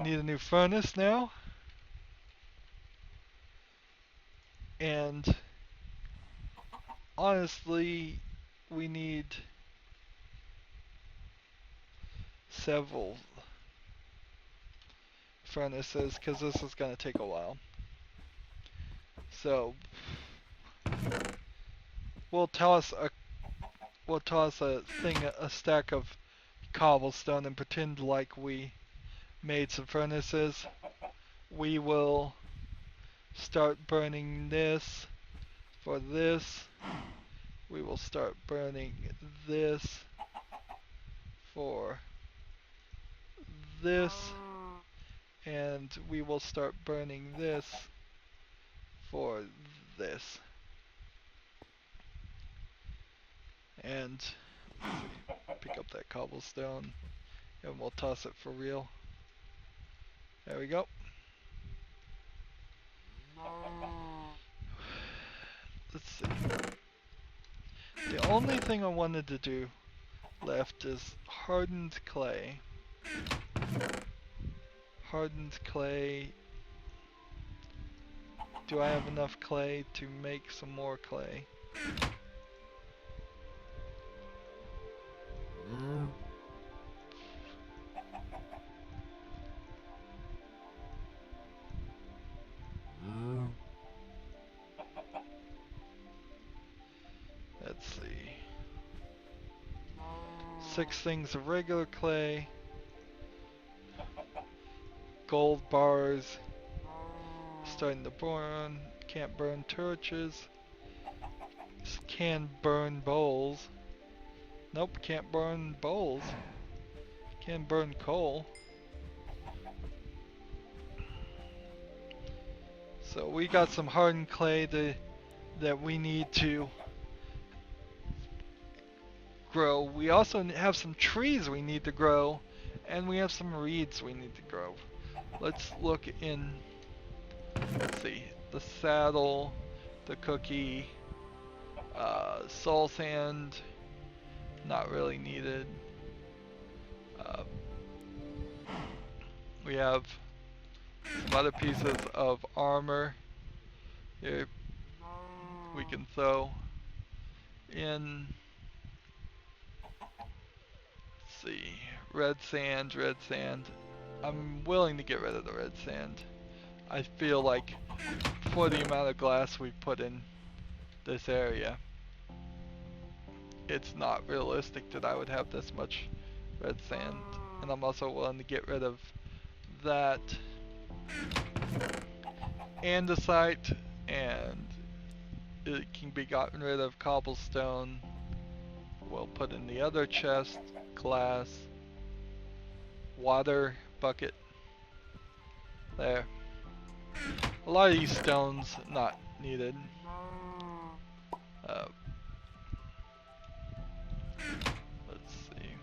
Need a new furnace now. And honestly, we need several furnaces because this is going to take a while. So we'll toss a stack of cobblestone and pretend like we made some furnaces. We will start burning this for this. We will start burning this for this. And we will start burning this for this. And pick up that cobblestone and we'll toss it for real. There we go. Let's see. The only thing I wanted to do left is hardened clay. Hardened clay. Do I have enough clay to make some more clay? 6 things of regular clay, gold bars, starting to burn, can't burn torches, can burn bowls, nope, can't burn bowls, can burn coal. So we got some hardened clay that we need to grow. We also have some trees we need to grow, and we have some reeds we need to grow. Let's look in, let's see, the saddle, the cookie, soul sand, not really needed. We have some other pieces of armor here we can throw in. Let's see, red sand, red sand. I'm willing to get rid of the red sand. I feel like for the amount of glass we put in this area, it's not realistic that I would have this much red sand. And I'm also willing to get rid of that andesite, and it can be gotten rid of. Cobblestone we'll put in the other chest, glass, water bucket there. A lot of these stones not needed. Let's see.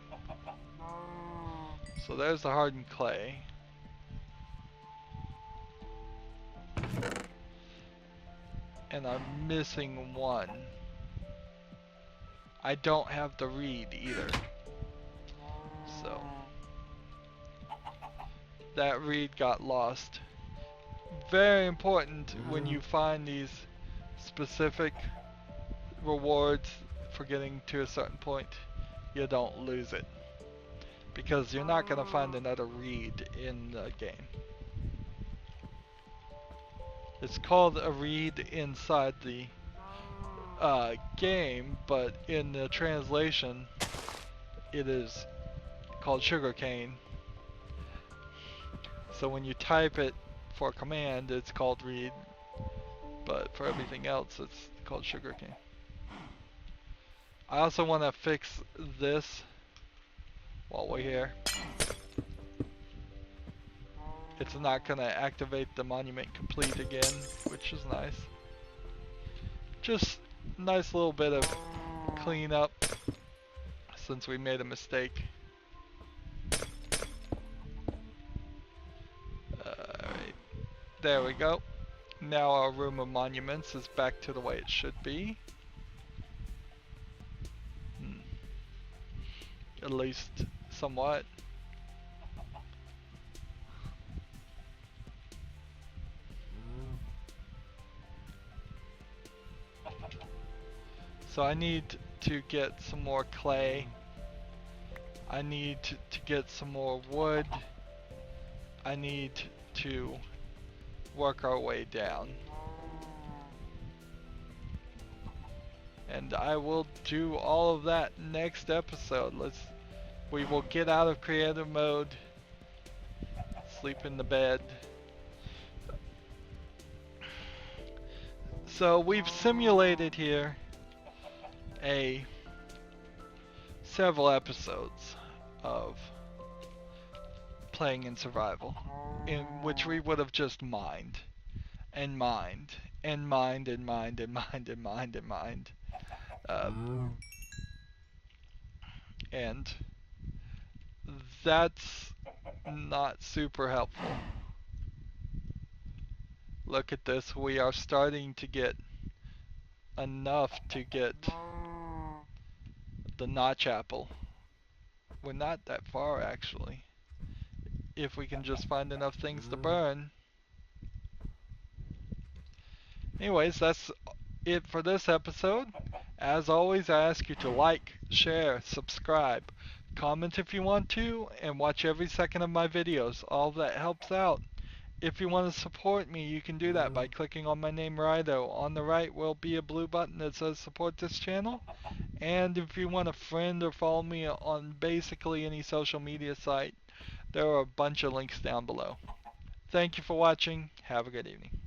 So there's the hardened clay. And I'm missing one. I don't have the reed either. So that reed got lost. Very important when you find these specific rewards for getting to a certain point, you don't lose it. Because you're not going to find another reed in the game. It's called a reed inside the game, but in the translation it is called sugarcane. So when you type it for a command, it's called reed, but for everything else it's called sugarcane. I also want to fix this while we're here. It's not going to activate the monument complete again, which is nice. Just nice little bit of cleanup since we made a mistake. Alright, there we go. Now our room of monuments is back to the way it should be. At least somewhat. So I need to get some more clay. I need to get some more wood. I need to work our way down. And I will do all of that next episode. We will get out of creative mode, sleep in the bed. So we've simulated here several episodes of playing in survival, in which we would have just mined and mined and mined and mined and mined and mined and mined. And that's not super helpful. Look at this, we are starting to get enough to get the notch apple. We're not that far actually, if we can just find enough things to burn. Anyways, that's it for this episode. As always, I ask you to like, share, subscribe, comment if you want to, and watch every second of my videos. All of that helps out. If you want to support me, you can do that by clicking on my name, Rydo. On the right will be a blue button that says support this channel, And if you want to friend or follow me on basically any social media site, there are a bunch of links down below. Thank you for watching. Have a good evening.